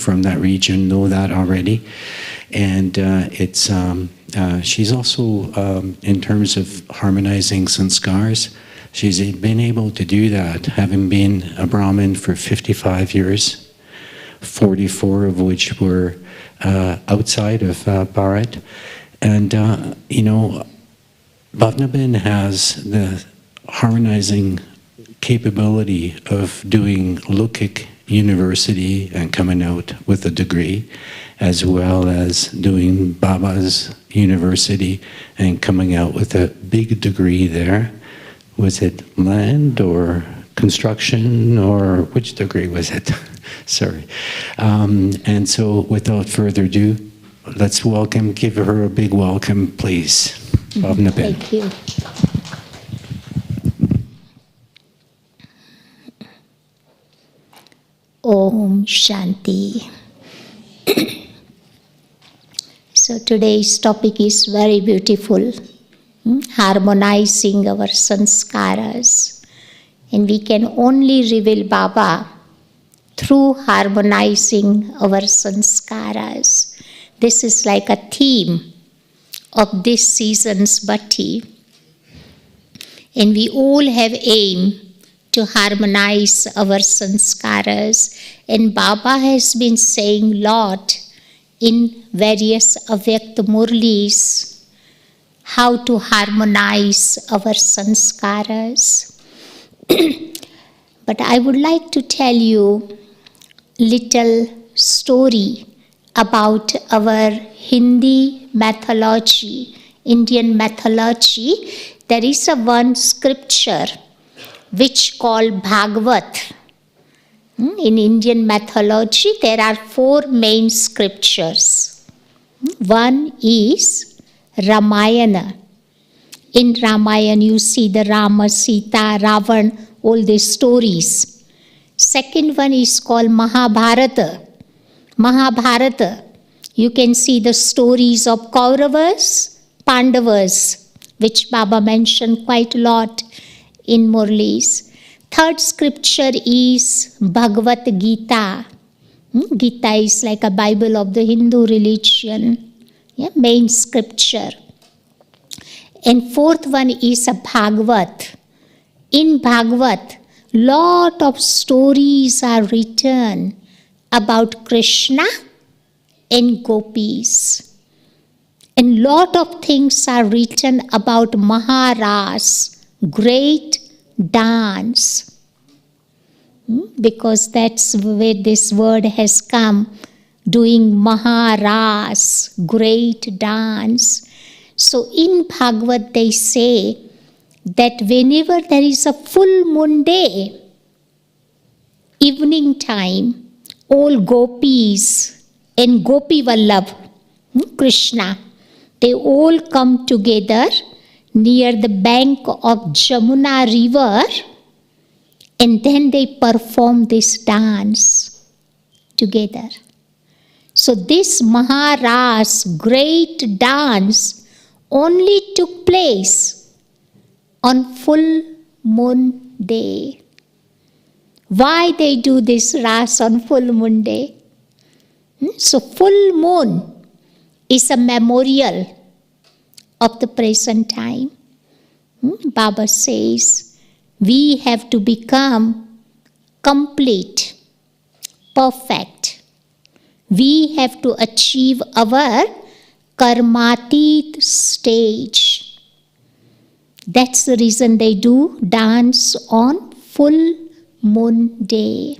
from that region know that already. And she's also, in terms of harmonizing sanskars, she's been able to do that, having been a Brahmin for 55 years, 44 of which were outside of Bharat. And, Bhavna has the harmonizing capability of doing Lokik University and coming out with a degree, as well as doing Baba's University and coming out with a big degree there. Was it land or construction, or which degree was it? Sorry. And so without further ado, let's give her a big welcome, please. Bhavna. Thank you. Om Shanti. So today's topic is very beautiful. Harmonizing our sanskaras. And we can only reveal Baba through harmonizing our sanskaras. This is like a theme of this season's bhakti. And we all have aim to harmonize our sanskaras. And Baba has been saying lot in various Avyakt Murlis how to harmonize our sanskaras. But I would like to tell you little story about our Hindi mythology, Indian mythology. There is a one scripture which called Bhagavat. In Indian mythology, there are 4 main scriptures. One is Ramayana. In Ramayana, you see the Rama, Sita, Ravan, all these stories. Second one is called Mahabharata. Mahabharata, you can see the stories of Kauravas, Pandavas, which Baba mentioned quite a lot in Murlis. Third scripture is Bhagavad Gita. Gita is like a Bible of the Hindu religion, main scripture. And fourth one is a Bhagavat. In Bhagavat, lot of stories are written about Krishna and gopis. And lot of things are written about Maharas, great dance. Because that's where this word has come, doing Maharas, great dance. So in Bhagavat they say that whenever there is a full moon day, evening time, all gopis and Gopi Vallabh, Krishna, they all come together near the bank of Jamuna river, and then they perform this dance together. So this Maharas, great dance, only took place on full moon day. Why they do this ras on full moon day? So full moon is a memorial of the present time. Baba says we have to become complete, perfect. We have to achieve our karmatit stage. That's the reason they do dance on full moon day.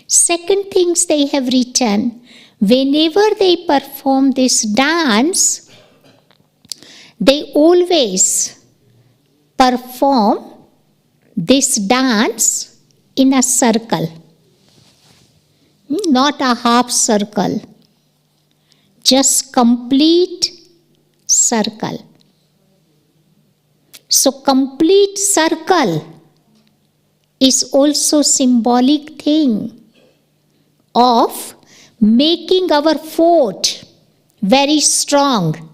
Second things they have written, whenever they perform this dance, they always perform this dance in a circle, not a half circle, just complete circle. So complete circle is also symbolic thing of making our fort very strong,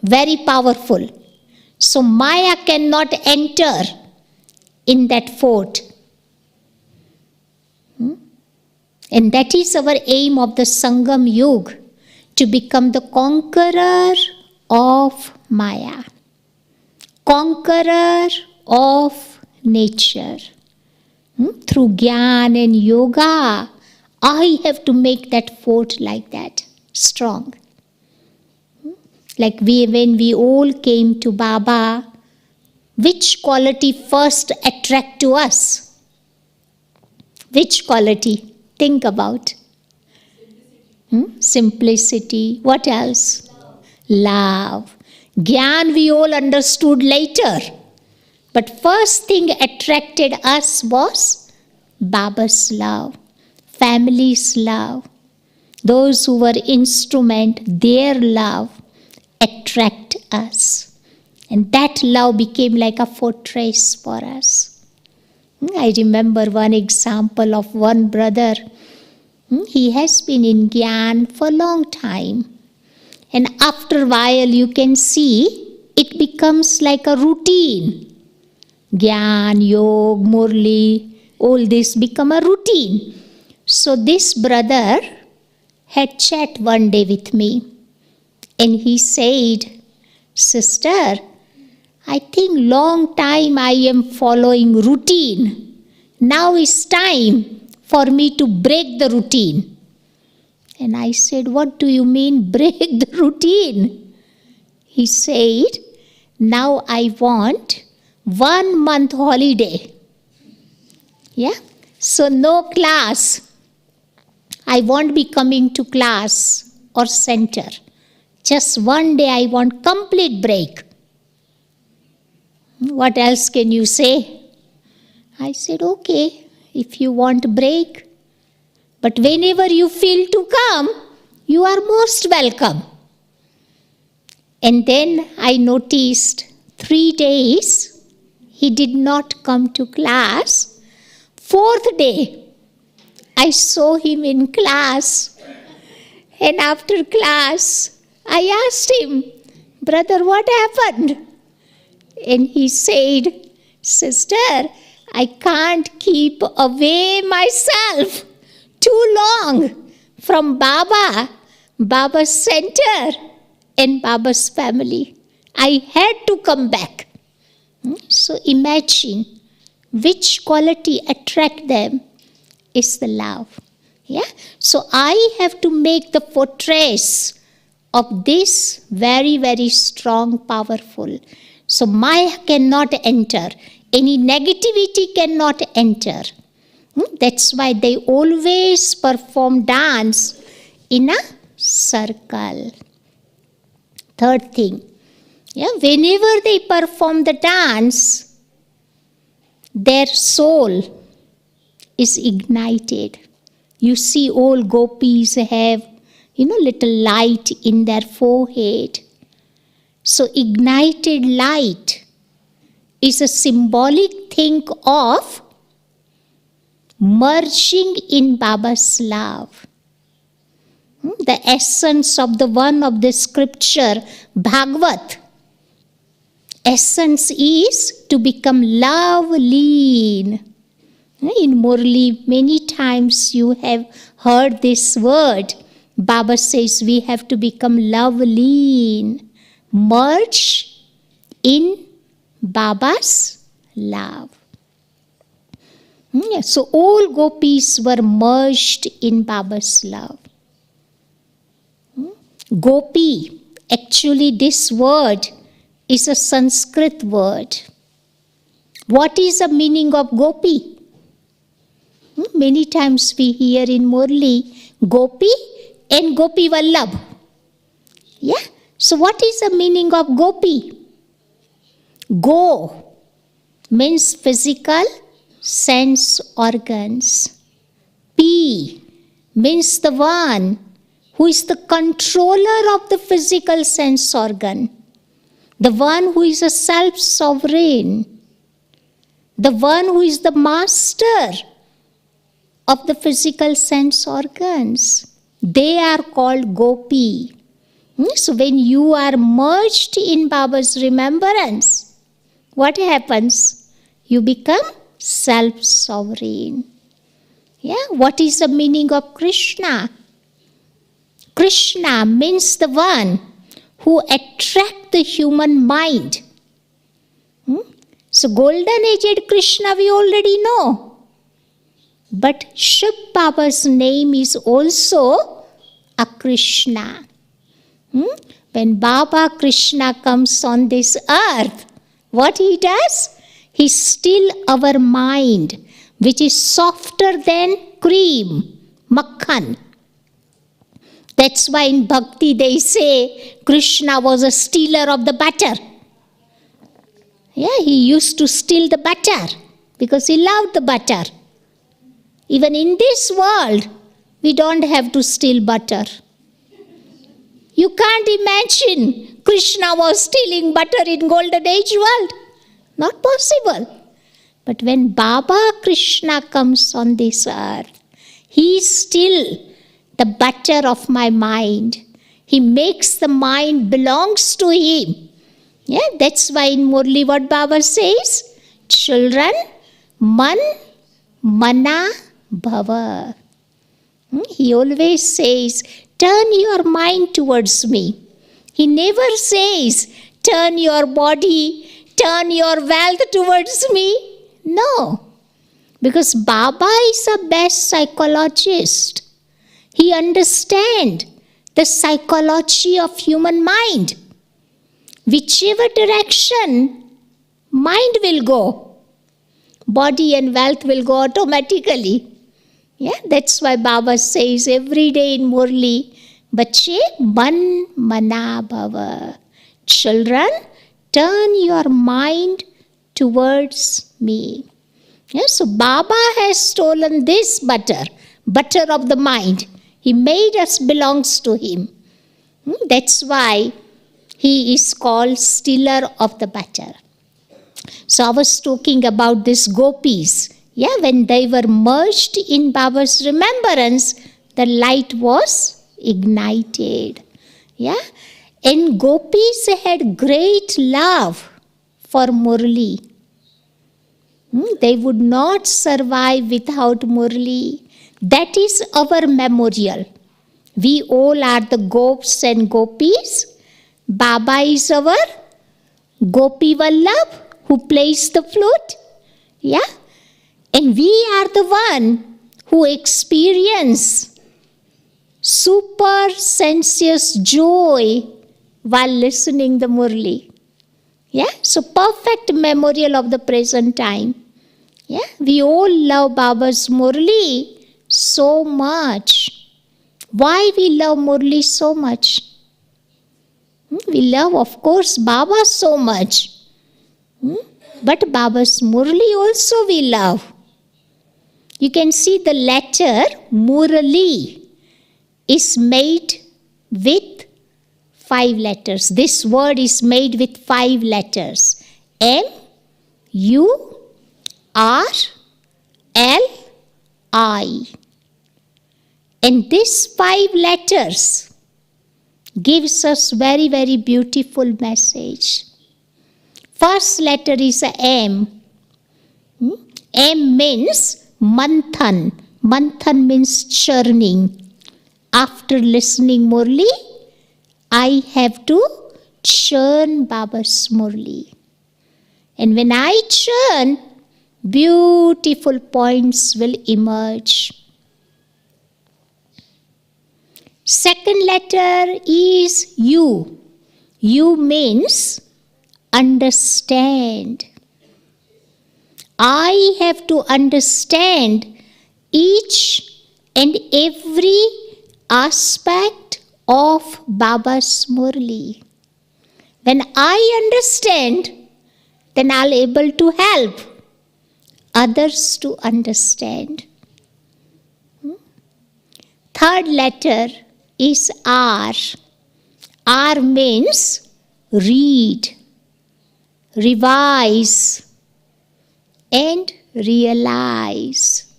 very powerful. So Maya cannot enter in that fort. And that is our aim of the Sangam Yuga, to become the conqueror of Maya, conqueror of nature. Through Gyan and Yoga, I have to make that fort like that, strong. Like when we all came to Baba, which quality first attract to us? Which quality? Think about. Simplicity. What else? Love. Gyan we all understood later. But first thing attracted us was Baba's love, family's love. Those who were instrument, their love attract us. And that love became like a fortress for us. I remember one example of one brother. He has been in Gyan for a long time. And after a while you can see it becomes like a routine. Gyan, Yoga, Murli, all this become a routine. So this brother had chat one day with me. And he said, "Sister, I think long time I am following routine. Now it's time for me to break the routine." And I said, "What do you mean break the routine?" He said, "Now I want 1 month holiday. Yeah? So no class. I won't be coming to class or center. Just one day I want complete break." What else can you say? I said, "Okay, if you want break. But whenever you feel to come, you are most welcome." And then I noticed 3 days he did not come to class. 4th day, I saw him in class. And after class, I asked him, "Brother, what happened?" And he said, "Sister, I can't keep away myself too long from Baba, Baba's center and Baba's family. I had to come back." So imagine which quality attract them is the love. Yeah. So I have to make the fortress of this very, very strong, powerful. So Maya cannot enter. Any negativity cannot enter. That's why they always perform dance in a circle. Third thing. Yeah, whenever they perform the dance, their soul is ignited. You see all gopis have, little light in their forehead. So ignited light is a symbolic thing of merging in Baba's love. The essence of the one of the scripture, Bhagavat, essence is to become love lean. In Murli, many times you have heard this word. Baba says we have to become love lean. Merge in Baba's love. So all gopis were merged in Baba's love. Gopi, actually this word is a Sanskrit word. What is the meaning of gopi? Many times we hear in Murli, Gopi and Gopi Vallabh. Yeah? So what is the meaning of gopi? Go means physical sense organs. P means the one who is the controller of the physical sense organ. The one who is a self-sovereign. The one who is the master of the physical sense organs. They are called gopi. So when you are merged in Baba's remembrance, what happens? You become self-sovereign. Yeah, what is the meaning of Krishna? Krishna means the one who attracts the human mind. So golden aged Krishna we already know. But Shiv Baba's name is also a Krishna. When Baba Krishna comes on this earth, what he does? He stills our mind, which is softer than cream, makhan. That's why in Bhakti they say Krishna was a stealer of the butter. Yeah, he used to steal the butter because he loved the butter. Even in this world, we don't have to steal butter. You can't imagine Krishna was stealing butter in Golden Age world. Not possible. But when Baba Krishna comes on this earth, he is still the butter of my mind. He makes the mind belongs to him. Yeah, that's why in Murli what Baba says? Children, man, mana, bhava. He always says, turn your mind towards me. He never says, turn your body, turn your wealth towards me. No. Because Baba is a best psychologist. He understands the psychology of human mind. Whichever direction mind will go, body and wealth will go automatically. Yeah, that's why Baba says every day in Murli, Bache man mana bhava. Children, turn your mind towards me. Yeah, so Baba has stolen this butter of the mind. He made us belongs to him. That's why he is called stealer of the butter. So I was talking about these gopis. Yeah, when they were merged in Baba's remembrance, the light was ignited. Yeah, and gopis had great love for Murli. They would not survive without Murli. That is our memorial. We all are the gops and gopis. Baba is our Gopi Vallabh who plays the flute. Yeah? And we are the one who experience super sensuous joy while listening the Murli. Yeah? So perfect memorial of the present time. Yeah? We all love Baba's Murli so much. Why we love Murli so much? We love, of course, Baba so much. But Baba's Murli also we love. You can see the letter Murali is made with 5 letters. This word is made with 5 letters. M, U, R, L, I. And these 5 letters gives us very, very beautiful message. First letter is a M. M means manthan. Manthan means churning. After listening Murli, I have to churn Baba's Murli. And when I churn, beautiful points will emerge. Second letter is U. U means understand. I have to understand each and every aspect of Baba's Murli. When I understand, then I'll be able to help others to understand. Third letter is R. R means read, revise, and realize.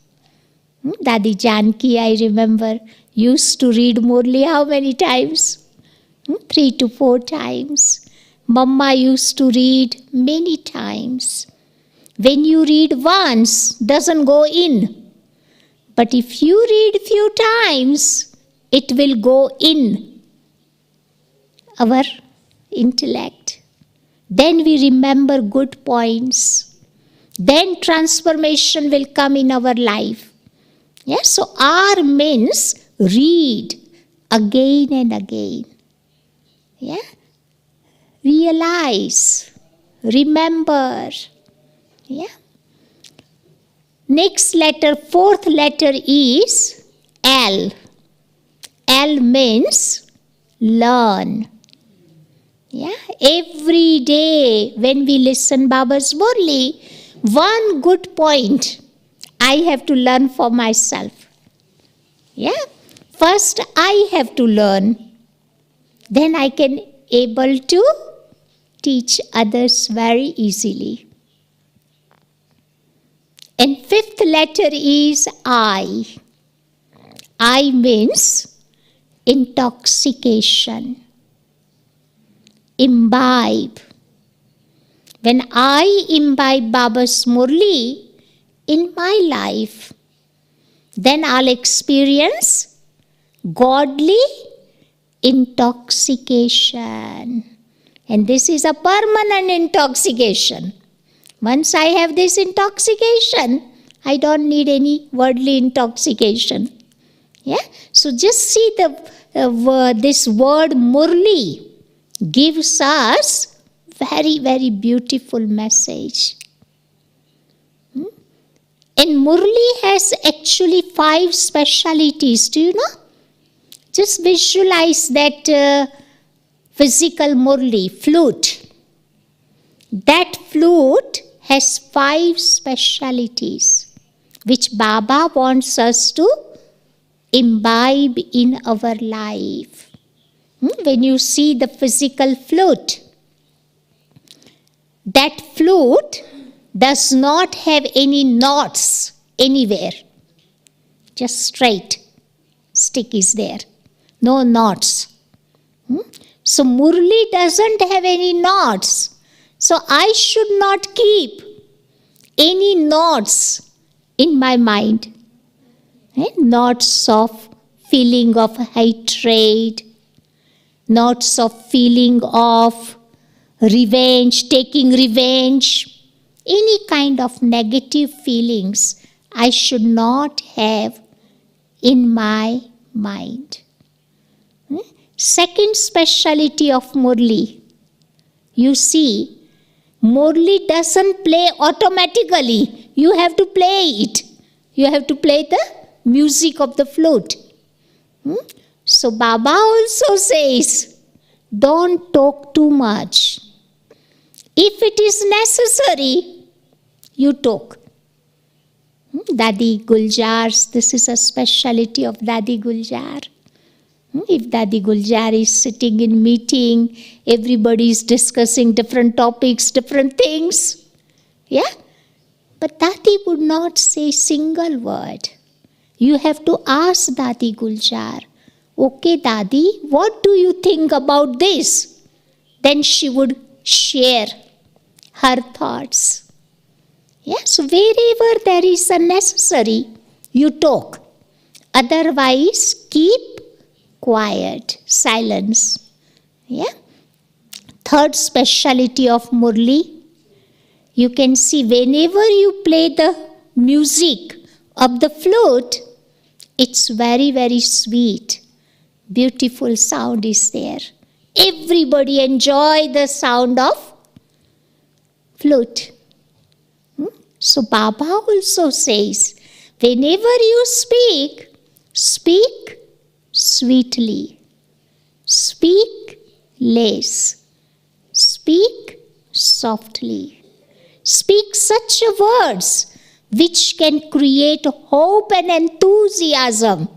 Dadi Janki, I remember, used to read Murli how many times? 3 to 4 times. Mama used to read many times. When you read once, doesn't go in. But if you read few times, it will go in our intellect. Then we remember good points. Then transformation will come in our life. Yeah? So R means read again and again. Yeah? Realize, remember. Yeah? Next letter, fourth letter is L. L means learn. Yeah? Every day when we listen Baba's Murli, one good point I have to learn for myself. Yeah? First I have to learn. Then I can able to teach others very easily. And fifth letter is I. I means intoxication. Imbibe. When I imbibe Baba's Murli in my life, then I'll experience godly intoxication. And this is a permanent intoxication. Once I have this intoxication, I don't need any worldly intoxication. Yeah? So just see this word Murli gives us very, very beautiful message. And Murli has actually 5 specialities. Do you know? Just visualize that physical Murli, flute. That flute has 5 specialities which Baba wants us to imbibe in our life. When you see the physical flute, that flute does not have any knots anywhere. Just straight stick is there. No knots. So Murli doesn't have any knots. So I should not keep any knots in my mind. Knots of feeling of hatred, knots of feeling of revenge, taking revenge, any kind of negative feelings I should not have in my mind. Second speciality of Murli, you see, Murli doesn't play automatically. You have to play it. You have to play the music of the flute. So Baba also says, don't talk too much. If it is necessary, you talk. Dadi Guljar's, this is a speciality of Dadi Guljar. If Dadi Guljar is sitting in meeting, everybody is discussing different topics, different things. Yeah? But Dadi would not say single word. You have to ask Dadi Guljar, okay Dadi, what do you think about this? Then she would share her thoughts. Yeah? So wherever there is a necessary, you talk. Otherwise, keep quiet, silence. Yeah? Third speciality of Murli, you can see whenever you play the music of the flute, it's very, very sweet. Beautiful sound is there. Everybody enjoy the sound of flute. So Baba also says, whenever you speak, speak sweetly. Speak less. Speak softly. Speak such words which can create hope and enthusiasm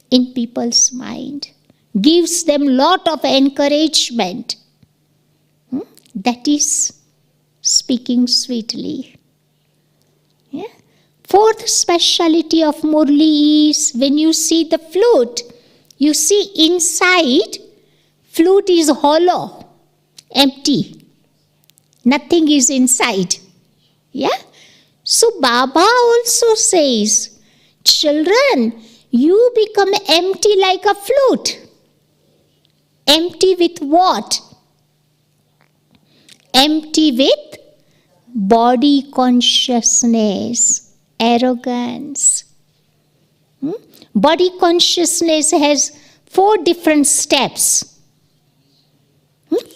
in people's mind. Gives them lot of encouragement. That is speaking sweetly. Yeah? Fourth speciality of Murli is when you see the flute, you see inside, flute is hollow, empty. Nothing is inside. Yeah? So Baba also says, Children, you become empty like a flute. Empty with what? Empty with body consciousness, arrogance. Body consciousness has 4 different steps.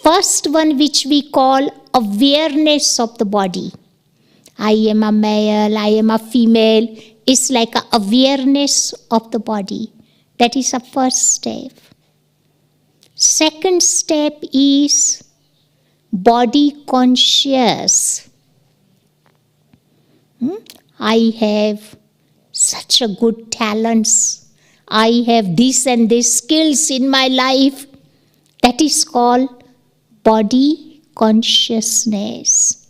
First one, which we call awareness of the body. I am a male, I am a female, is like an awareness of the body. That is a first step. Second step is body conscious. I have such a good talents. I have this and this skills in my life. That is called body consciousness.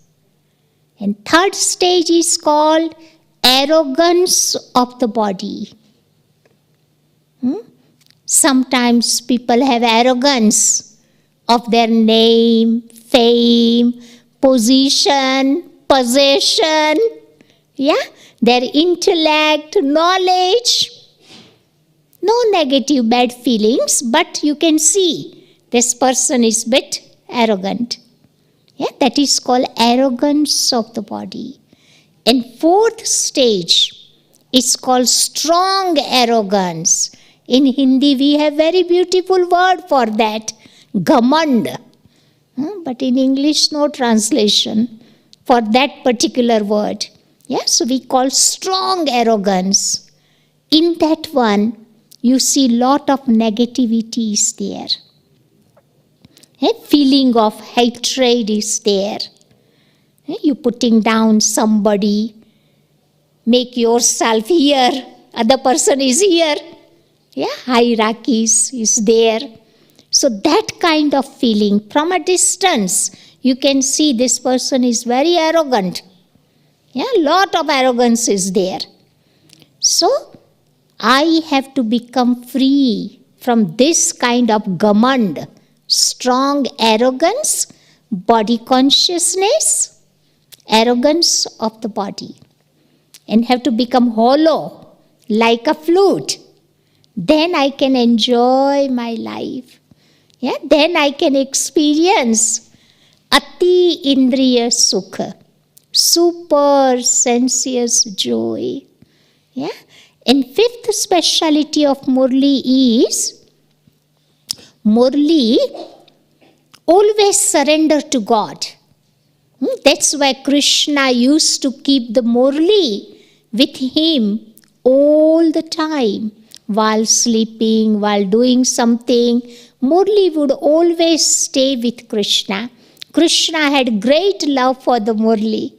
And third stage is called arrogance of the body. Sometimes people have arrogance of their name, fame, position, possession, their intellect, knowledge. No negative bad feelings, but you can see this person is a bit arrogant. That is called arrogance of the body. And fourth stage is called strong arrogance. In Hindi, we have very beautiful word for that, ghamand. But in English, no translation for that particular word. So we call strong arrogance. In that one, you see lot of negativity is there. A feeling of hatred is there. You putting down somebody, make yourself here, other person is here. Hierarchies is there. So that kind of feeling, from a distance, you can see this person is very arrogant. Lot of arrogance is there. So, I have to become free from this kind of ghamand, strong arrogance, body consciousness, arrogance of the body, and have to become hollow like a flute. Then I can enjoy my life. Then I can experience ati indriya sukha, super sensuous joy. And fifth speciality of Murli is, Murli always surrender to God. That's why Krishna used to keep the Murli with him all the time. While sleeping, while doing something, Murli would always stay with Krishna. Krishna had great love for the Murli.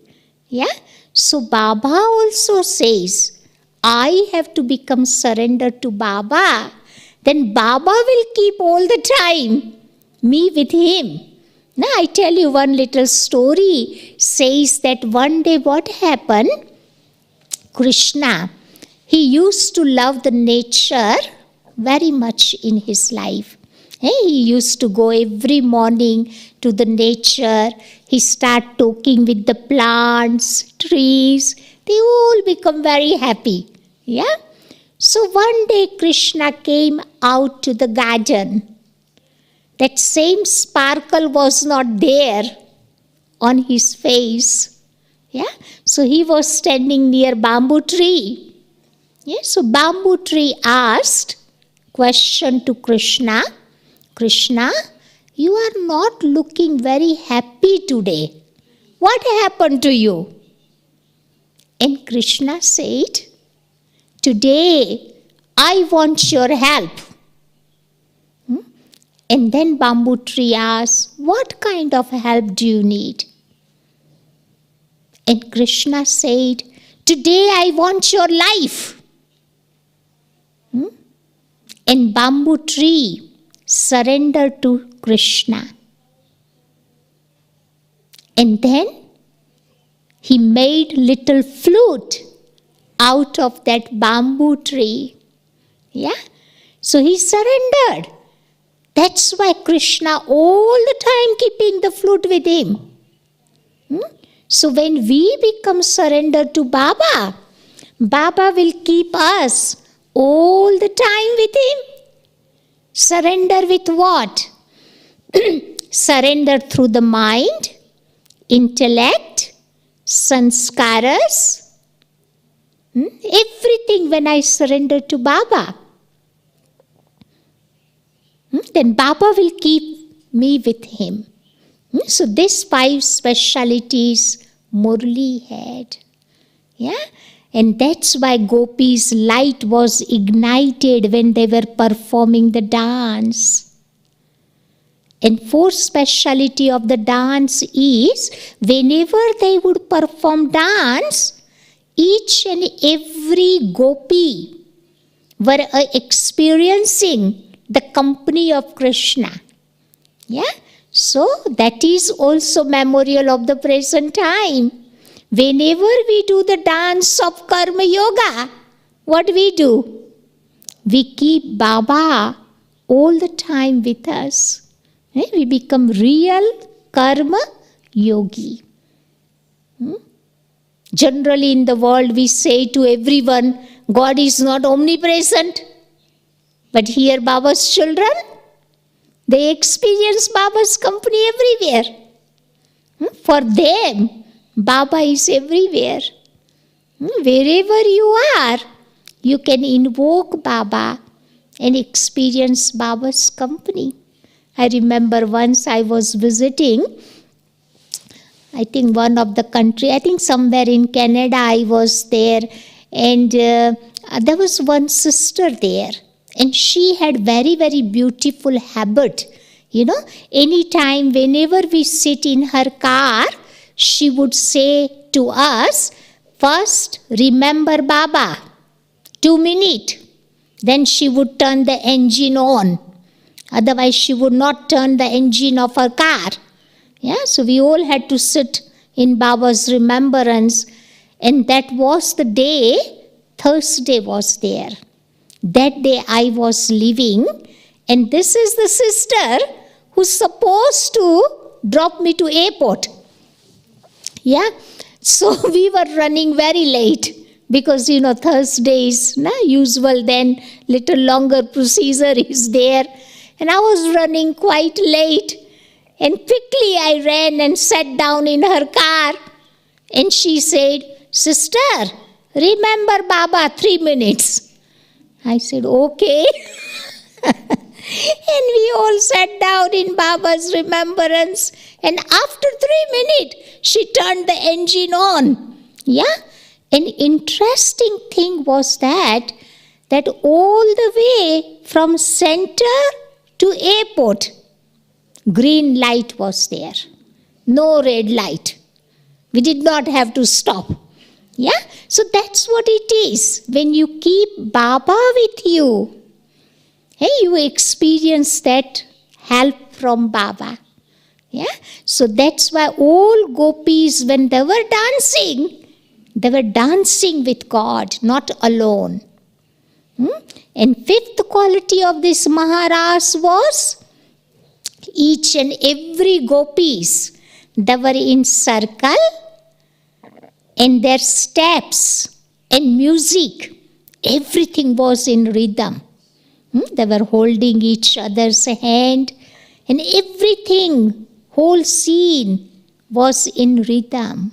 So Baba also says, I have to become surrendered to Baba. Then Baba will keep all the time me with him. Now I tell you one little story. Says that one day what happened? Krishna, he used to love the nature very much in his life. He used to go every morning to the nature. He started talking with the plants, trees. They all become very happy. So one day Krishna came out to the garden. That same sparkle was not there on his face. So he was standing near bamboo tree. So bamboo tree asked question to Krishna. Krishna, you are not looking very happy today. What happened to you? And Krishna said, today I want your help. And then bamboo tree asked, what kind of help do you need? And Krishna said, today I want your life. And bamboo tree surrendered to Krishna. And then he made little flute out of that bamboo tree. So he surrendered. That's why Krishna all the time keeping the flute with him. So when we become surrendered to Baba, Baba will keep us all the time with him. Surrender with what? Surrender through the mind, intellect, sanskaras. Everything when I surrender to Baba. Then Baba will keep me with him. So these 5 specialities Murli had. Yeah? And that's why Gopis' light was ignited when they were performing the dance. And 4th speciality of the dance is, whenever they would perform dance, each and every gopi were experiencing the company of Krishna. Yeah? So that is also memorial of the present time. Whenever we do the dance of Karma Yoga, what we do? We keep Baba all the time with us. We become real Karma Yogi. Generally in the world we say to everyone, God is not omnipresent. But here Baba's children, they experience Baba's company everywhere. For them, Baba is everywhere. Wherever you are, you can invoke Baba and experience Baba's company. I remember once I was visiting, I think one of the country, I think somewhere in Canada I was there, and there was one sister there, and she had very, very beautiful habit. Anytime, whenever we sit in her car, she would say to us, first remember Baba, 2 minutes. Then she would turn the engine on. Otherwise she would not turn the engine of her car. Yeah, so we all had to sit in Baba's remembrance. And that was the day, Thursday was there. That day I was leaving, and this is the sister who's supposed to drop me to airport. Yeah, so we were running very late because, Thursdays, usual then little longer procedure is there. And I was running quite late. And quickly I ran and sat down in her car. And she said, Sister, remember Baba 3 minutes. I said, okay. And we all sat down in Baba's remembrance. And after 3 minutes, she turned the engine on. Yeah? An interesting thing was that all the way from center to airport, green light was there. No red light. We did not have to stop. Yeah? So that's what it is. When you keep Baba with you, you experience that help from Baba. Yeah? So that's why all gopis, when they were dancing with God, not alone. And 5th quality of this Maharaj was, each and every gopis, they were in circle, and their steps and music, everything was in rhythm. They were holding each other's hand, and everything, whole scene was in rhythm.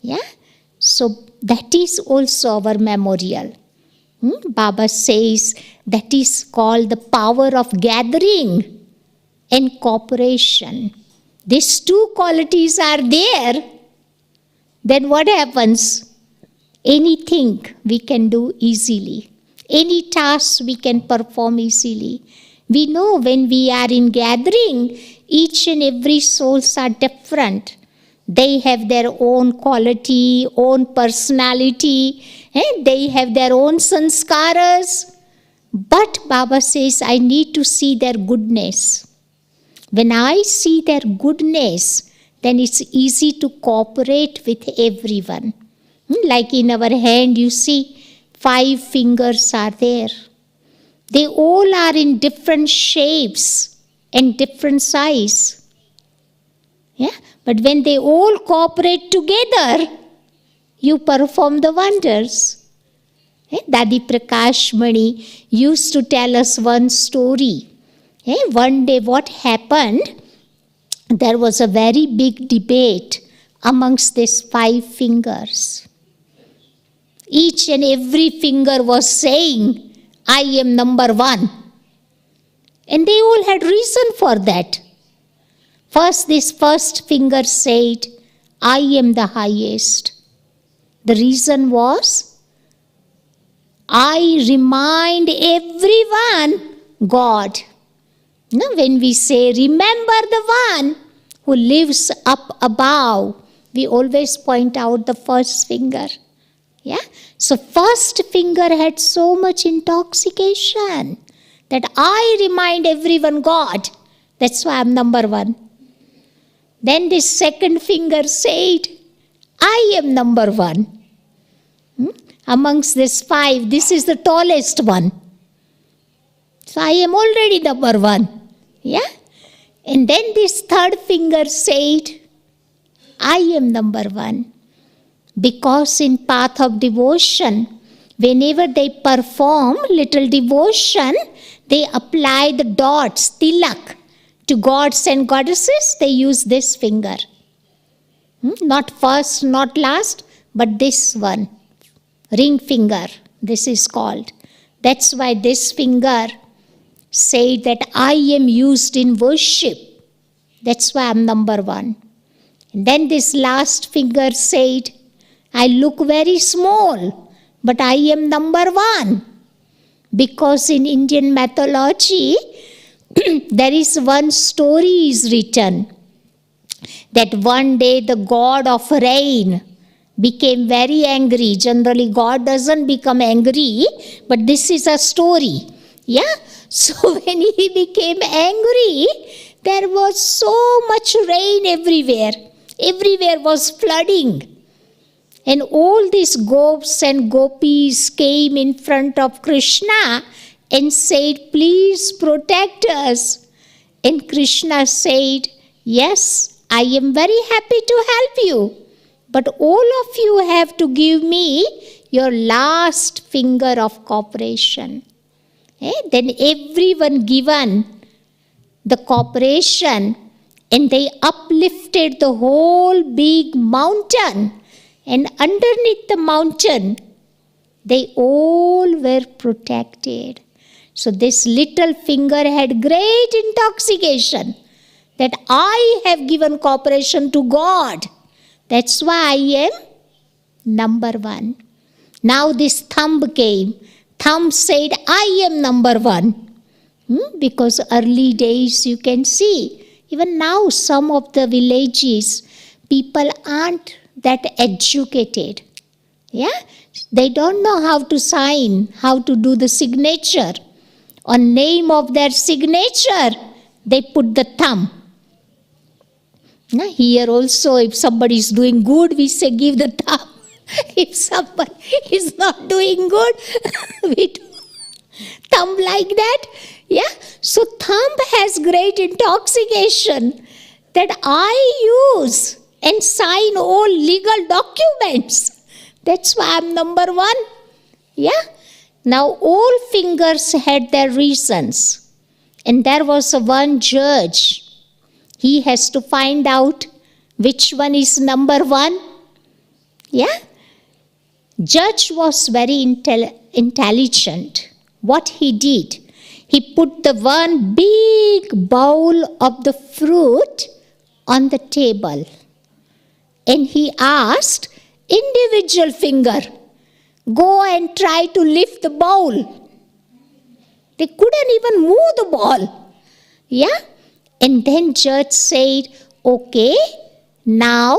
Yeah? So that is also our memorial. Baba says that is called the power of gathering and cooperation. These 2 qualities are there. Then what happens? Anything we can do easily. Any task we can perform easily. We know when we are in gathering, each and every souls are different. They have their own quality, own personality, and they have their own sanskaras. But Baba says, I need to see their goodness. When I see their goodness, then it's easy to cooperate with everyone. Like in our hand, you see, 5 fingers are there. They all are in different shapes and different size. Yeah? But when they all cooperate together, you perform the wonders. Dadi Prakash Mani used to tell us one story. One day what happened, there was a very big debate amongst these 5 fingers. Each and every finger was saying, I am number 1. And they all had reason for that. First, this first finger said, I am the highest. The reason was, I remind everyone God. Now, when we say, remember the one who lives up above, we always point out the first finger. Yeah? So, first finger had so much intoxication that I remind everyone God. That's why I'm number 1. Then this second finger said, I am number 1. Amongst these 5, this is the tallest one. So I am already number 1. Yeah? And then this third finger said, I am number 1. Because in path of devotion, whenever they perform little devotion, they apply the dots, tilak, to gods and goddesses. They use this finger. Not first, not last, but this one. Ring finger, this is called. That's why this finger said that I am used in worship. That's why I'm number 1. And then this last finger said, I look very small, but I am number 1. Because in Indian mythology, there is one story is written that one day the god of rain became very angry. Generally, God doesn't become angry, but this is a story. Yeah? So when he became angry, there was so much rain everywhere. Everywhere was flooding. And all these gopis and gopis came in front of Krishna and said, please protect us. And Krishna said, yes, I am very happy to help you. But all of you have to give me your last finger of cooperation. Then everyone given the cooperation, and they uplifted the whole big mountain. And underneath the mountain, they all were protected. So this little finger had great intoxication that I have given cooperation to God. That's why I am number 1. Now this thumb came. Thumb said, I am number 1. Because early days you can see, even now some of the villages, people aren't that educated. Yeah? They don't know how to sign, how to do the signature. On name of their signature, they put the thumb. Now here also, if somebody is doing good, we say give the thumb. If somebody is not doing good, we do thumb like that. Yeah? So thumb has great intoxication that I use and sign all legal documents. That's why I'm number 1. Yeah? Now all fingers had their reasons. And there was one judge. He has to find out which one is number 1. Yeah? Judge was very intelligent. What he did, he put the one big bowl of the fruit on the table. And he asked individual finger, go and try to lift the bowl. They couldn't even move the ball. Yeah? And then judge said, okay, now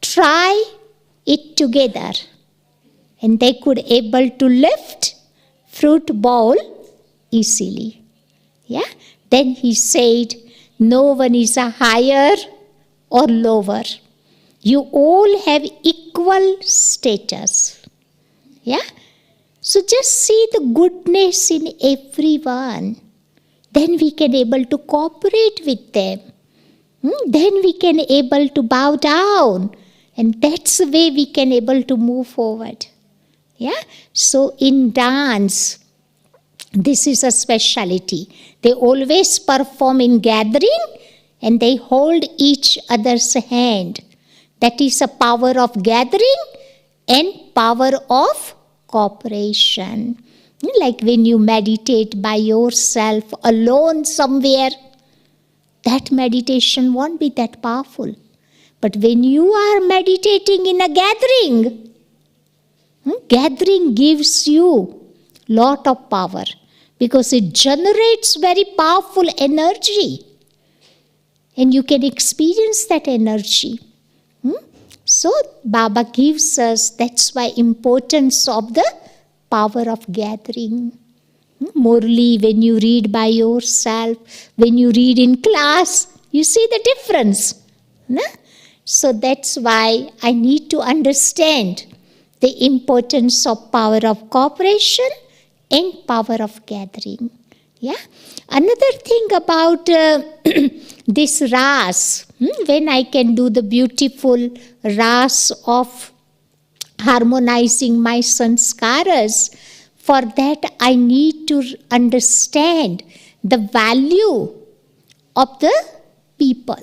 try it together. And they could able to lift fruit bowl easily. Yeah? Then he said, no one is a higher or lower. You all have equal status. Yeah? So just see the goodness in everyone. Then we can able to cooperate with them. Then we can able to bow down And that's the way we can able to move forward. Yeah? So in dance, this is a speciality. They always perform in gathering and they hold each other's hand. That is a power of gathering and power of cooperation. Like when you meditate by yourself alone somewhere, that meditation won't be that powerful. But when you are meditating in a gathering, gathering gives you lot of power because it generates very powerful energy and you can experience that energy. So Baba gives us, that's why importance of the power of gathering. Morally, when you read by yourself, when you read in class, you see the difference. No? So that's why I need to understand the importance of power of cooperation and power of gathering. Yeah. Another thing about this ras, when I can do the beautiful ras of harmonizing my sanskaras, for that I need to understand the value of the people.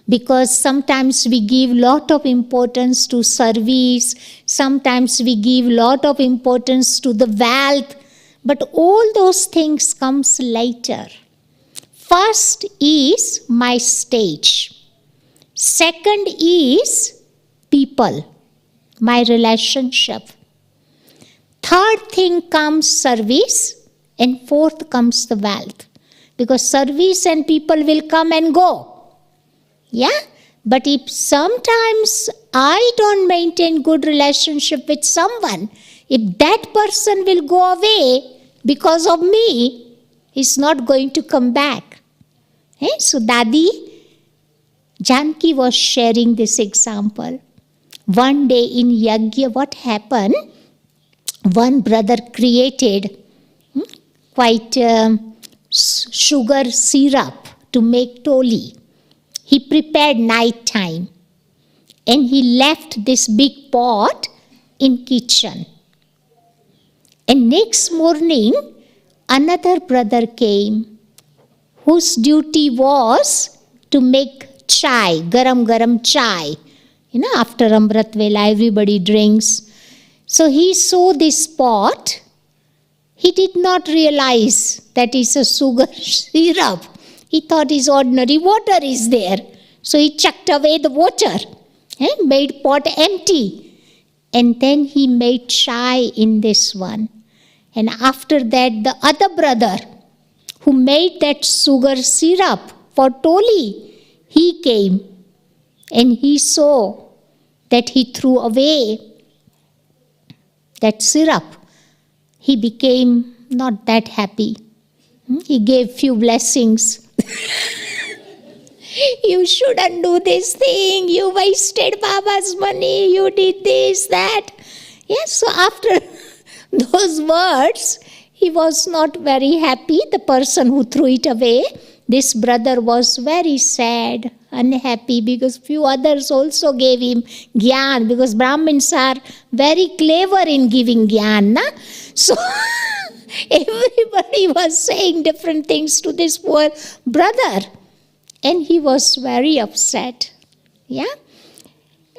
Because sometimes we give lot of importance to service, sometimes we give lot of importance to the wealth, but all those things comes later. First is my stage. Second is people, my relationship. Third thing comes service, and fourth comes the wealth. Because service and people will come and go. Yeah? But if sometimes I don't maintain good relationship with someone, if that person will go away because of me, he's not going to come back. So Dadi Janki was sharing this example. One day in Yagya, what happened? One brother created quite sugar syrup to make toli. He prepared night time and he left this big pot in kitchen. And next morning, another brother came whose duty was to make chai, garam chai. After Amrit Vela, everybody drinks. So he saw this pot. He did not realize that it's a sugar syrup. He thought his ordinary water is there. So he chucked away the water, made pot empty. And then he made chai in this one. And after that, the other brother who made that sugar syrup for toli, he came and he saw that he threw away that syrup. He became not that happy. He gave few blessings. You shouldn't do this thing. You wasted Baba's money. You did this, that. Yes, so after those words, he was not very happy, the person who threw it away. This brother was very sad, unhappy, because few others also gave him Gyan, because Brahmins are very clever in giving Gyan. Na? So everybody was saying different things to this poor brother. And he was very upset. Yeah.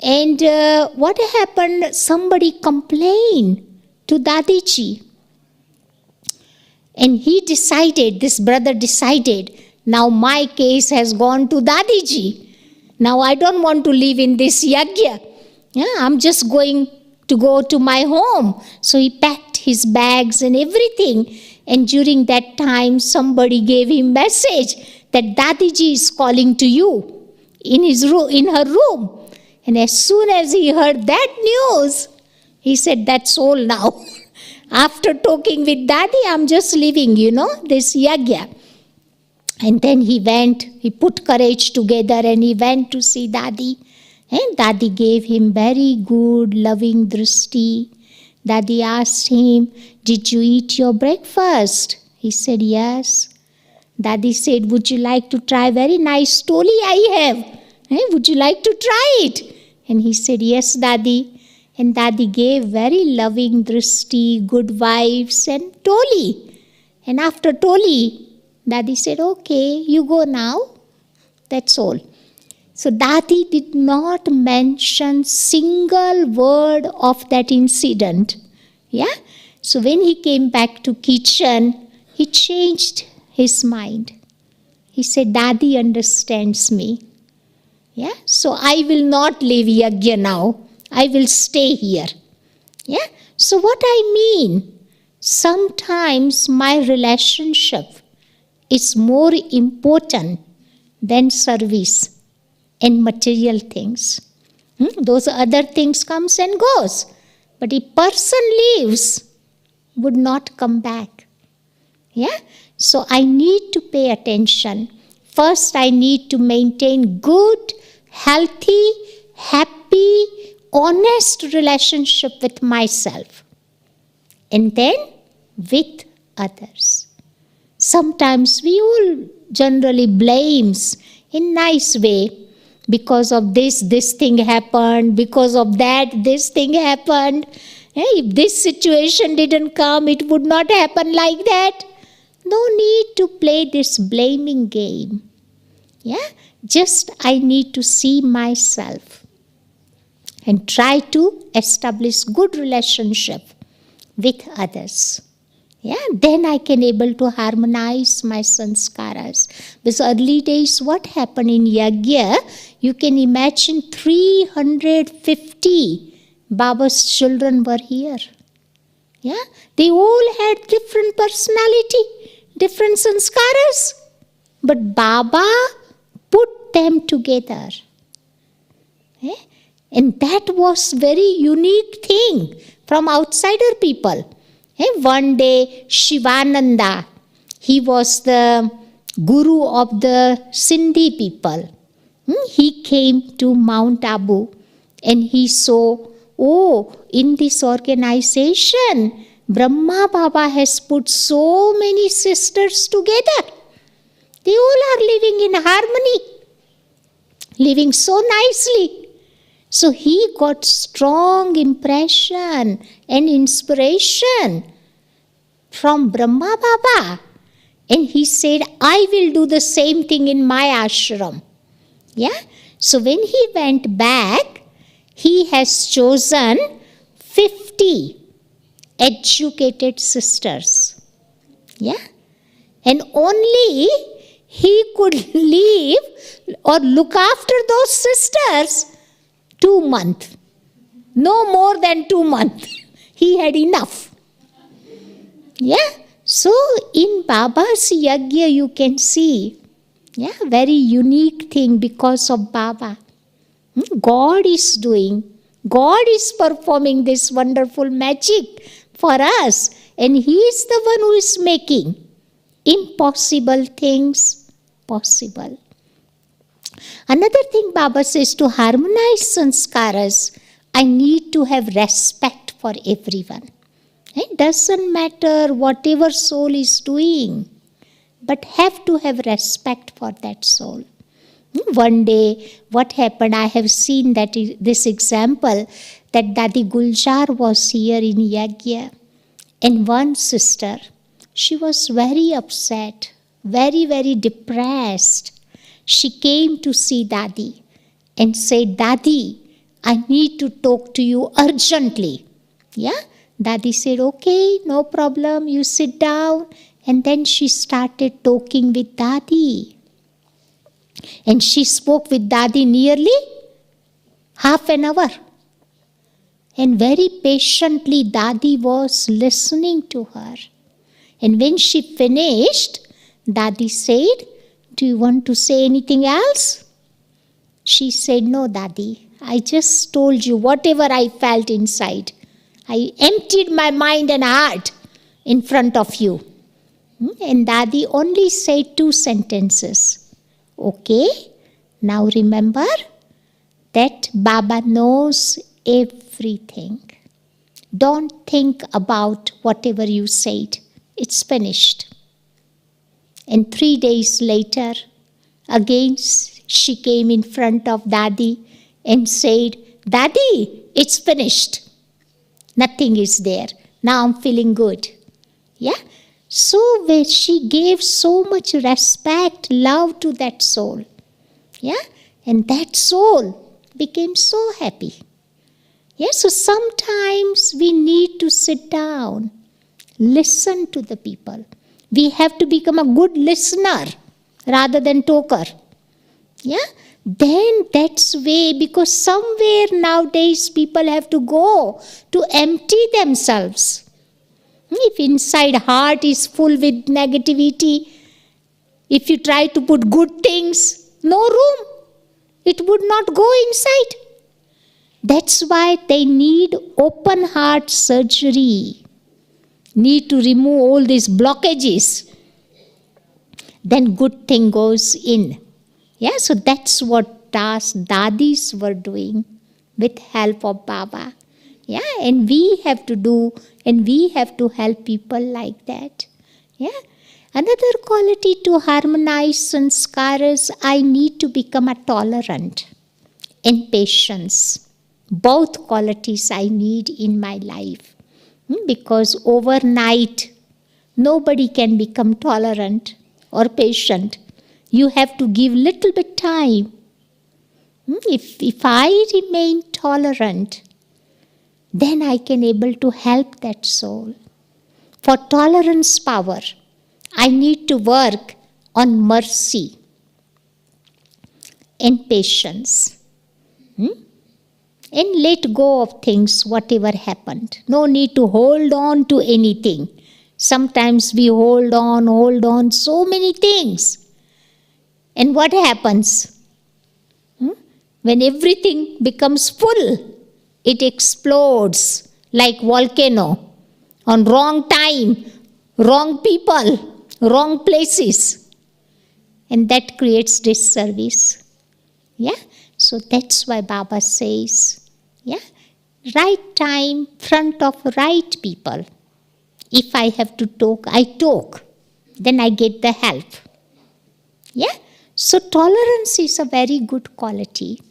And what happened? Somebody complained to Dadiji. And he decided, this brother decided, now my case has gone to Dadiji. Now I don't want to live in this yagya. Yeah, I'm just going to go to my home. So he packed his bags and everything. And during that time, somebody gave him message that Dadiji is calling to you in her room. And as soon as he heard that news, he said, that's all now. After talking with Daddy, I'm just leaving, this yagya. And then he went, he put courage together and he went to see Daddy. And Daddy gave him very good, loving drishti. Daddy asked him, did you eat your breakfast? He said, yes. Daddy said, would you like to try very nice toli I have? Would you like to try it? And he said, yes, Dadi. And Dadi gave very loving drishti, good vibes, and toli. And after toli, Dadi said, okay, you go now. That's all. So Dadi did not mention single word of that incident. Yeah. So when he came back to kitchen, he changed his mind. He said, Dadi understands me. Yeah. So I will not leave Yajna now. I will stay here. Yeah. So what I mean, sometimes my relationship is more important than service and material things. Those other things comes and goes. But if person leaves, would not come back. Yeah? So I need to pay attention. First, I need to maintain good, healthy, happy, honest relationship with myself. And then with others. Sometimes we all generally blames in nice way. Because of this thing happened. Because of that, this thing happened. If this situation didn't come, it would not happen like that. No need to play this blaming game. Yeah? Just I need to see myself and try to establish good relationship with others. Yeah, then I can able to harmonize my sanskaras. Because early days, what happened in Yajna, you can imagine 350 Baba's children were here. Yeah, they all had different personality, different sanskaras. But Baba put them together. Yeah? And that was very unique thing from outsider people. One day, Shivananda, he was the guru of the Sindhi people. He came to Mount Abu and he saw, in this organization, Brahma Baba has put so many sisters together. They all are living in harmony, living so nicely. So he got strong impression and inspiration from Brahma Baba. And he said, I will do the same thing in my ashram. Yeah. So when he went back, he has chosen 50 educated sisters. Yeah. And only he could leave or look after those sisters 2 months. No more than 2 months. He had enough. Yeah. So in Baba's Yajna you can see, very unique thing because of Baba. God is doing, God is performing this wonderful magic for us. And He is the one who is making impossible things possible. Another thing Baba says, to harmonize sanskaras, I need to have respect for everyone. It doesn't matter whatever soul is doing, but have to have respect for that soul. One day, what happened, I have seen that this example, that Dadi Guljar was here in Yajna, and one sister, she was very upset, very, very depressed. She came to see Dadi and said, Dadi, I need to talk to you urgently. Yeah? Dadi said, okay, no problem, you sit down. And then she started talking with Dadi. And she spoke with Dadi nearly half an hour. And very patiently Dadi was listening to her. And when she finished, Dadi said, do you want to say anything else? She said, no, Dadi, I just told you whatever I felt inside. I emptied my mind and heart in front of you. And Dadi only said 2 sentences. Okay, now remember that Baba knows everything. Don't think about whatever you said. It's finished. And 3 days later, again She came in front of Dadi and said, Dadi, it's finished. Nothing is there. Now I'm feeling good. Yeah? So where she gave so much respect, love to that soul. Yeah? And that soul became so happy. Yeah? So sometimes we need to sit down, listen to the people. We have to become a good listener rather than talker. Yeah? Then that's way, because somewhere nowadays people have to go to empty themselves. If inside heart is full with negativity, if you try to put good things, no room. It would not go inside. That's why they need open heart surgery. Need to remove all these blockages. Then good thing goes in. Yeah, so that's what Dadis were doing with help of Baba. Yeah, and we have to do, and we have to help people like that. Yeah. Another quality to harmonize sanskaras, I need to become a tolerant and patience. Both qualities I need in my life. Because overnight, nobody can become tolerant or patient. You have to give little bit time. If I remain tolerant, then I can able to help that soul. For tolerance power, I need to work on mercy and patience. And let go of things, whatever happened. No need to hold on to anything. Sometimes we hold on so many things. And what happens? When everything becomes full, it explodes like volcano on wrong time, wrong people, wrong places. And that creates disservice. Yeah? So that's why Baba says, yeah, right time, front of right people. If I have to talk, I talk. Then I get the help. Yeah? So tolerance is a very good quality.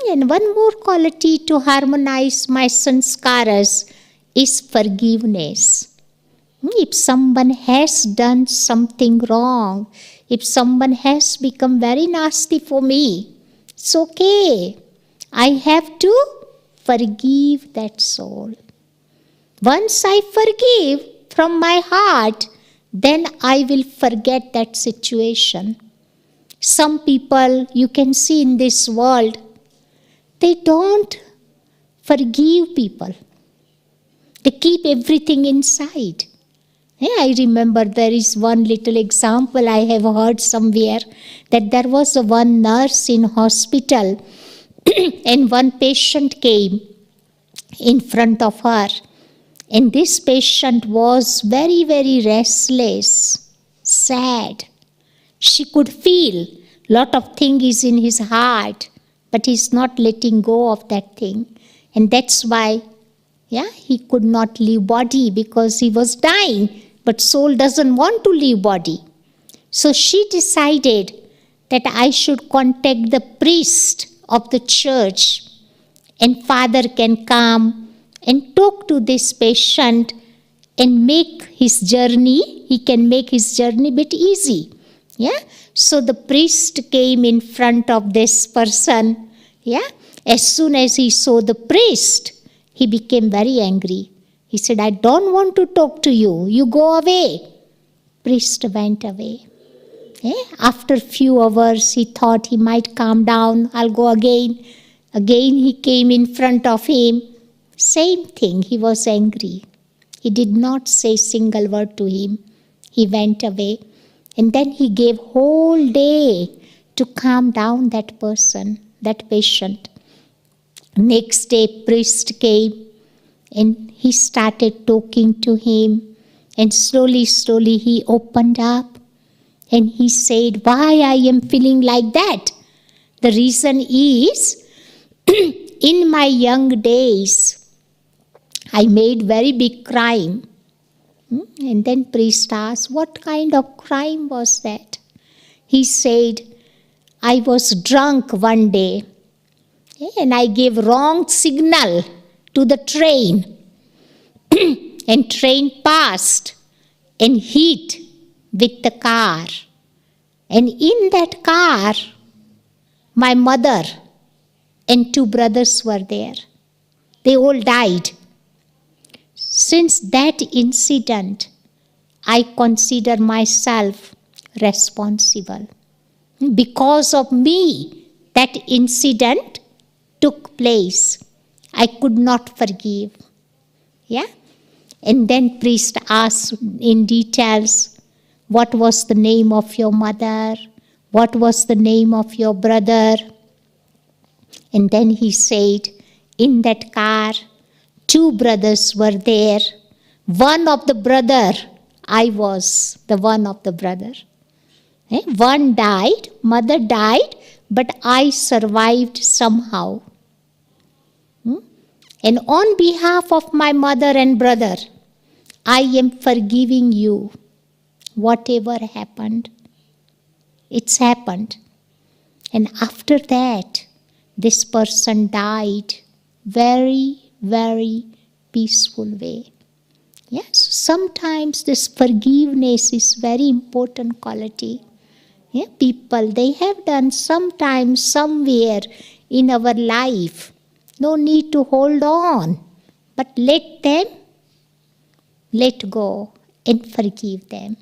And one more quality to harmonize my sanskaras is forgiveness. If someone has done something wrong, if someone has become very nasty for me, it's okay. I have to forgive that soul. Once I forgive from my heart, then I will forget that situation. Some people you can see in this world, they don't forgive people. They keep everything inside. I remember there is one little example I have heard somewhere, that there was one nurse in hospital and one patient came in front of her. And this patient was very, very restless, sad. She could feel lot of thing is in his heart, but he's not letting go of that thing. And that's why, he could not leave body, because he was dying. But soul doesn't want to leave body. So she decided that I should contact the priest of the church, and Father can come and talk to this patient and make his journey, he can make his journey a bit easy. Yeah. So the priest came in front of this person. Yeah. As soon as he saw the priest, he became very angry. He said, I don't want to talk to you. You go away. Priest went away. After few hours, he thought he might calm down. I'll go again. Again, he came in front of him. Same thing. He was angry. He did not say single word to him. He went away. And then he gave whole day to calm down that person, that patient. Next day, priest came. And he started talking to him. And slowly, slowly he opened up. And he said, why I am feeling like that? The reason is, in my young days, I made very big crime. And then priest asked, what kind of crime was that? He said, I was drunk one day, and I gave wrong signal to the train, and train passed and hit with the car. And in that car, my mother and 2 brothers were there. They all died. Since that incident, I consider myself responsible. Because of me, that incident took place. I could not forgive. Yeah? And then priest asked in details, what was the name of your mother? What was the name of your brother? And then he said, in that car, 2 brothers were there. One of the brother, I was the one of the brother. One died, mother died, but I survived somehow. And on behalf of my mother and brother, I am forgiving you. Whatever happened, it's happened. And after that, this person died very, very peaceful way. Yes, sometimes this forgiveness is very important quality. Yeah, people, they have done sometime, somewhere in our life. No need to hold on, but let them let go and forgive them.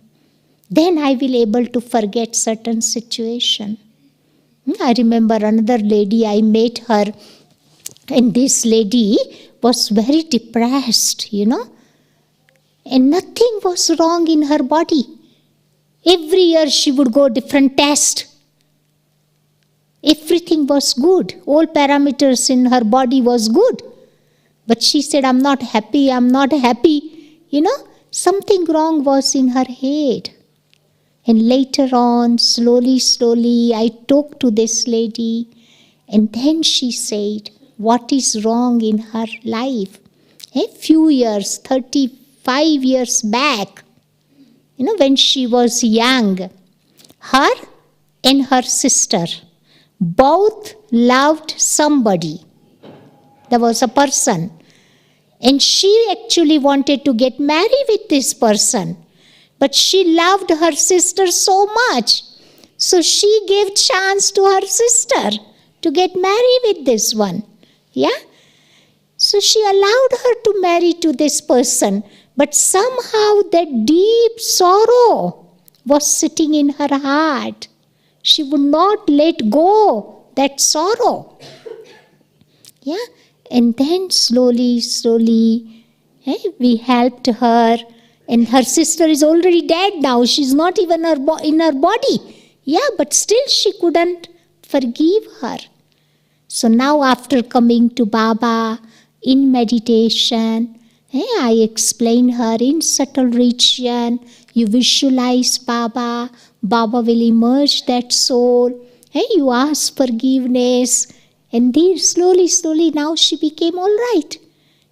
Then I will able to forget certain situation. I remember another lady, I met her, and this lady was very depressed, and nothing was wrong in her body. Every year she would go different test. Everything was good. All parameters in her body was good. But she said, I'm not happy, I'm not happy. Something wrong was in her head. And later on, slowly, I talked to this lady. And then she said, what is wrong in her life? A few years, 35 years back, when she was young, her and her sister both loved somebody. There was a person. And she actually wanted to get married with this person. But she loved her sister so much. So she gave chance to her sister to get married with this one. Yeah? So she allowed her to marry to this person. But somehow that deep sorrow was sitting in her heart. She would not let go that sorrow. Yeah? And then slowly, we helped her. And her sister is already dead now. She's not even in her body. Yeah, but still she couldn't forgive her. So now after coming to Baba in meditation, I explain her in subtle region. You visualize Baba. Baba will emerge that soul. You ask forgiveness. And then slowly, now she became all right.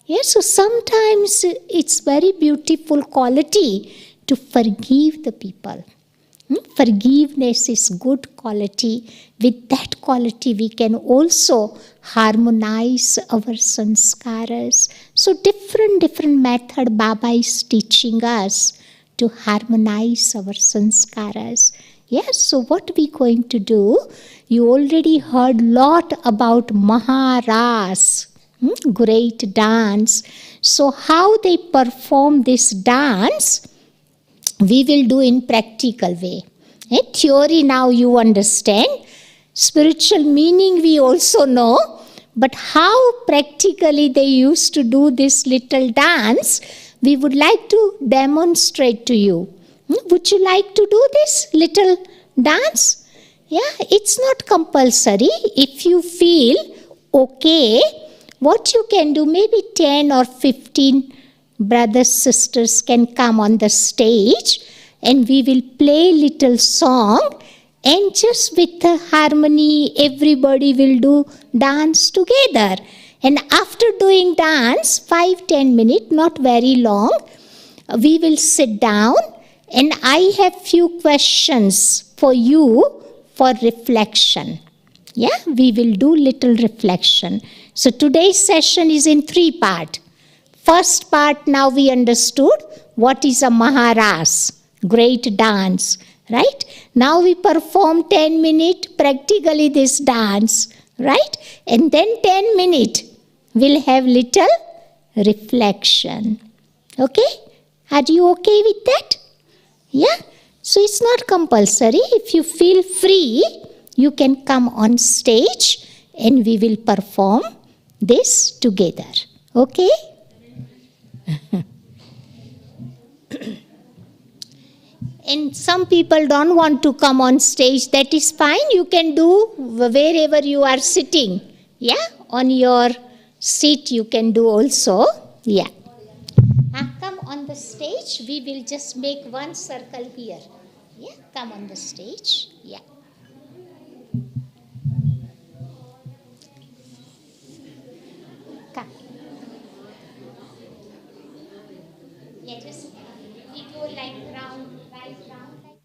Yes, so sometimes it's very beautiful quality to forgive the people. Forgiveness is good quality. With that quality, we can also harmonize our sanskaras. So different method Baba is teaching us to harmonize our sanskaras. Yes, so what we going to do? You already heard lot about Maharas. Great dance. So how they perform this dance, we will do in practical way. Theory now you understand. Spiritual meaning we also know. But how practically they used to do this little dance, we would like to demonstrate to you. Would you like to do this little dance? Yeah, it's not compulsory. If you feel okay, what you can do, maybe 10 or 15 brothers, sisters can come on the stage and we will play little song, and just with the harmony, everybody will do dance together. And after doing dance, 5-10 minutes, not very long, we will sit down and I have few questions for you for reflection. Yeah, we will do little reflection. So today's session is in 3 parts. First part, now we understood what is a Maharas, great dance, right? Now we perform 10 minutes practically this dance, right? And then 10 minutes we'll have little reflection. Okay? Are you okay with that? Yeah? So it's not compulsory. If you feel free, you can come on stage and we will perform this together. Okay? And some people don't want to come on stage. That is fine. You can do wherever you are sitting. Yeah? On your seat you can do also. Yeah. Come on the stage. We will just make one circle here. Yeah? Come on the stage. Yeah. Come. Yeah, just we go like round, right round. Like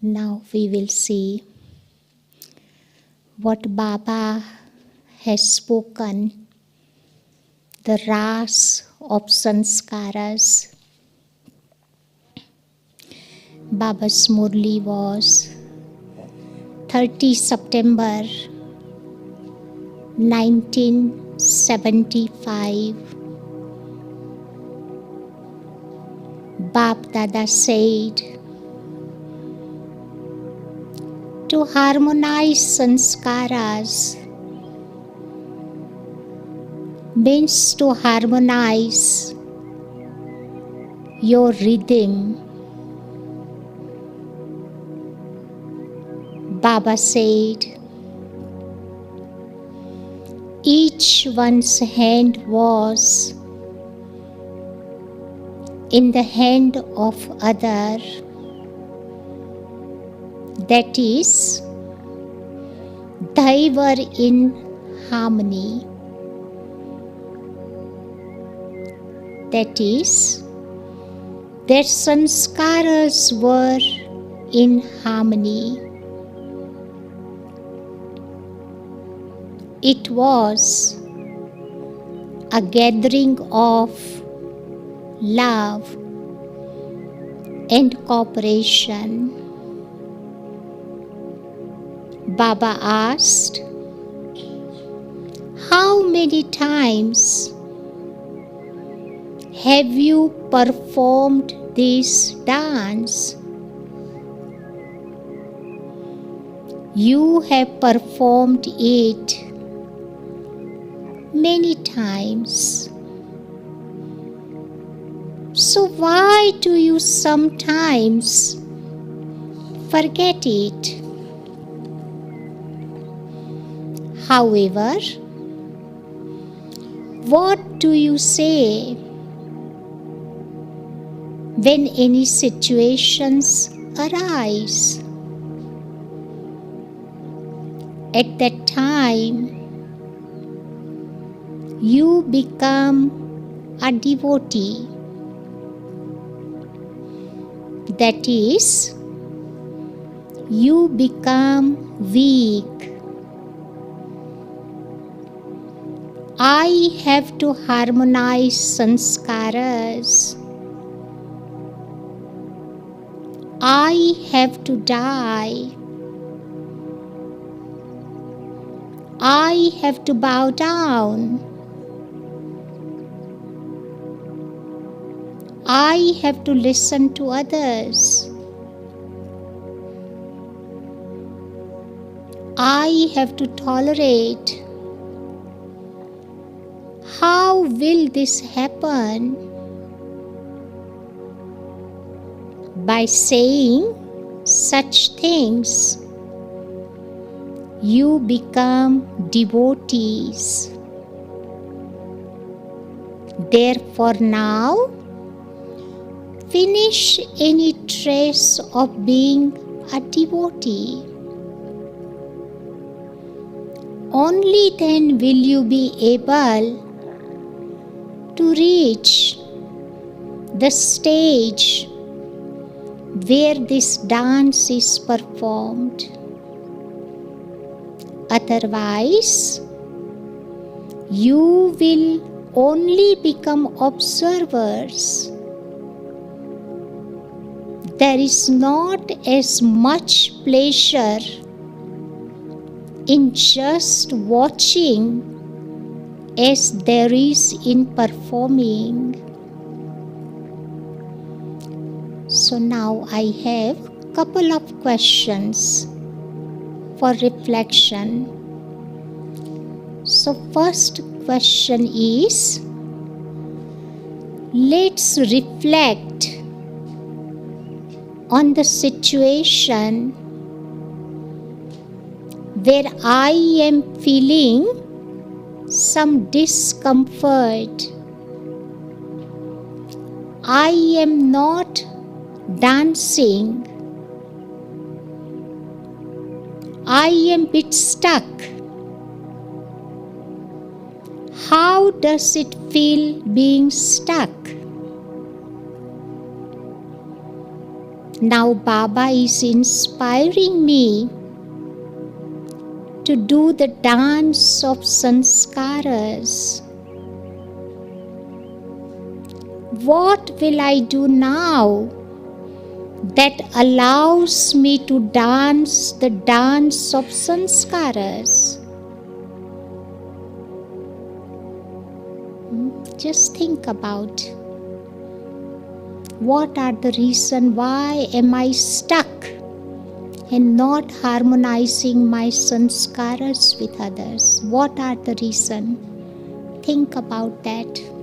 Now we will see what Baba has spoken, the ras of sanskaras. Baba's Murli was 30 September 1975. Bab Dada said, to harmonize sanskaras means to harmonize your rhythm. Baba said, each one's hand was in the hand of other. That is, they were in harmony. That is, their sanskaras were in harmony. It was a gathering of love and cooperation. Baba asked, how many times have you performed this dance? You have performed it many times. So why do you sometimes forget it? However, what do you say when any situations arise? At that time, you become a devotee. That is, you become weak. I have to harmonize sanskaras. I have to die. I have to bow down. I have to listen to others. I have to tolerate. How will this happen? By saying such things, you become devotees. Therefore now, finish any trace of being a devotee. Only then will you be able to reach the stage where this dance is performed. Otherwise, you will only become observers. There is not as much pleasure in just watching as there is in performing. So now I have a couple of questions for reflection. So first question is, let's reflect on the situation where I am feeling some discomfort. I am not dancing. I am a bit stuck. How does it feel being stuck? Now Baba is inspiring me to do the dance of sanskaras. What will I do now that allows me to dance the dance of sanskaras? Just think about what are the reason why am I stuck and not harmonizing my sanskaras with others? What are the reason? Think about that.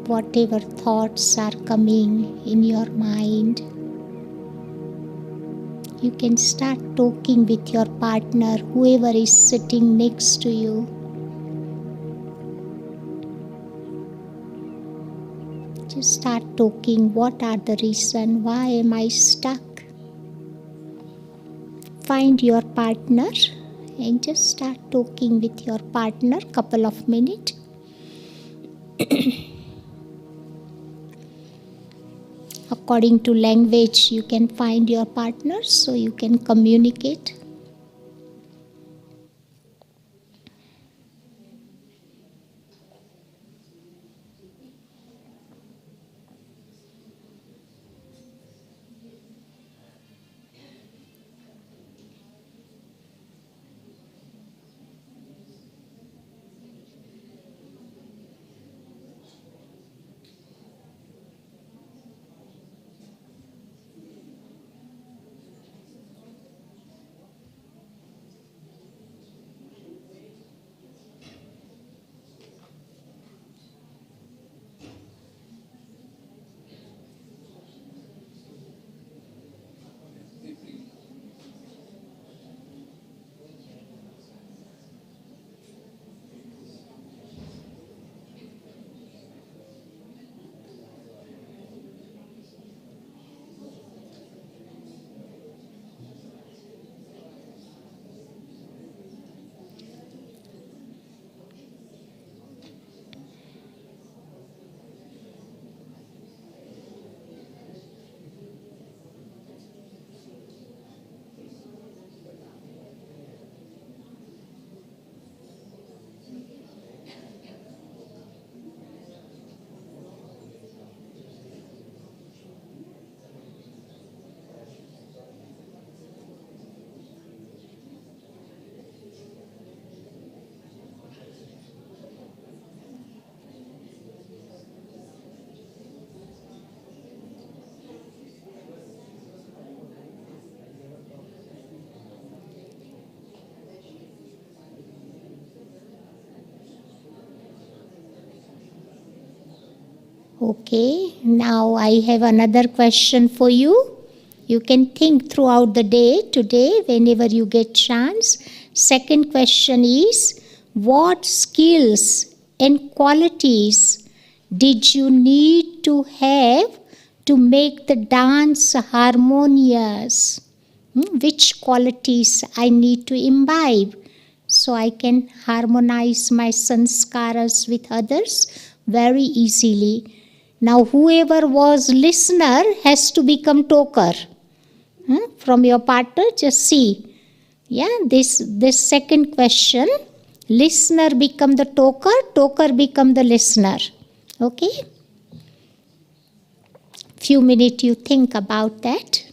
Whatever thoughts are coming in your mind, you can start talking with your partner, whoever is sitting next to you. Just start talking. What are the reason? Why am I stuck? Find your partner and just start talking with your partner couple of minutes. According to language, you can find your partner so you can communicate. Okay, now I have another question for you. You can think throughout the day today whenever you get chance. Second question is, what skills and qualities did you need to have to make the dance harmonious? Which qualities I need to imbibe so I can harmonize my sanskaras with others very easily. Now whoever was listener has to become talker. From your partner, just see. Yeah, this second question, listener become the talker, talker become the listener. Okay? Few minutes you think about that.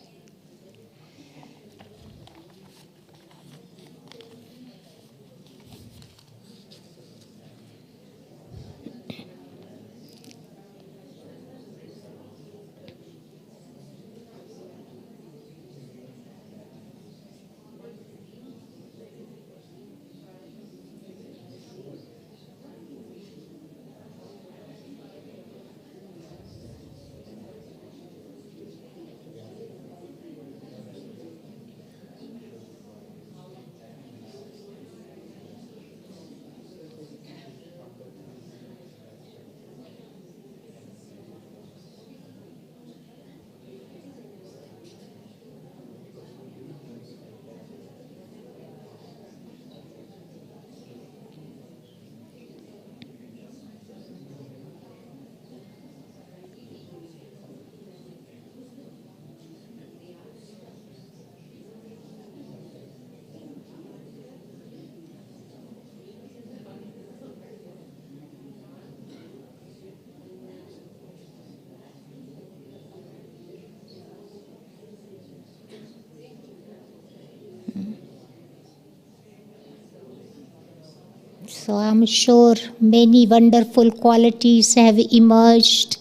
So I'm sure many wonderful qualities have emerged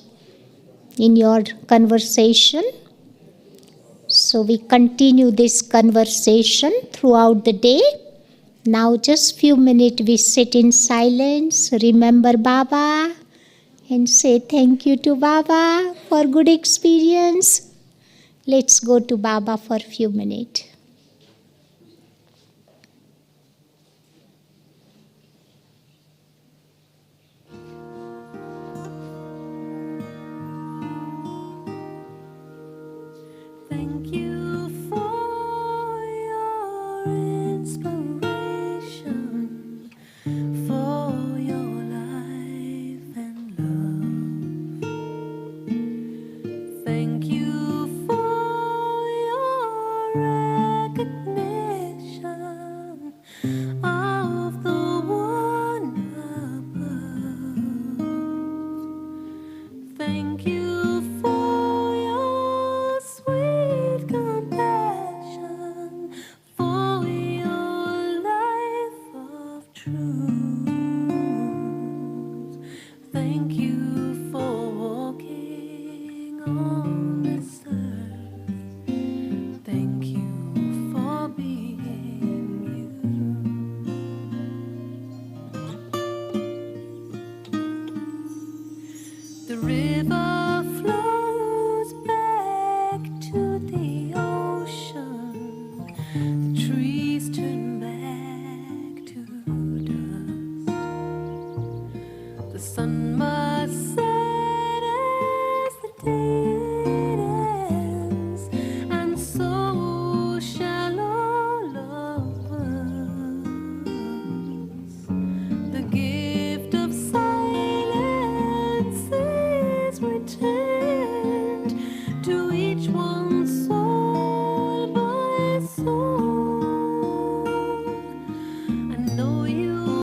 in your conversation. So we continue this conversation throughout the day. Now just few minutes we sit in silence, remember Baba, and say thank you to Baba for good experience. Let's go to Baba for a few minutes. Thank you for your inspiration, for your life and love. Thank you for your recognition of the one above. Thank you for your sweet compassion, for your life of truth. Thank you for walking on this earth. Thank you for being you. The river flows back to the ocean. The trees turn back to dust. The sun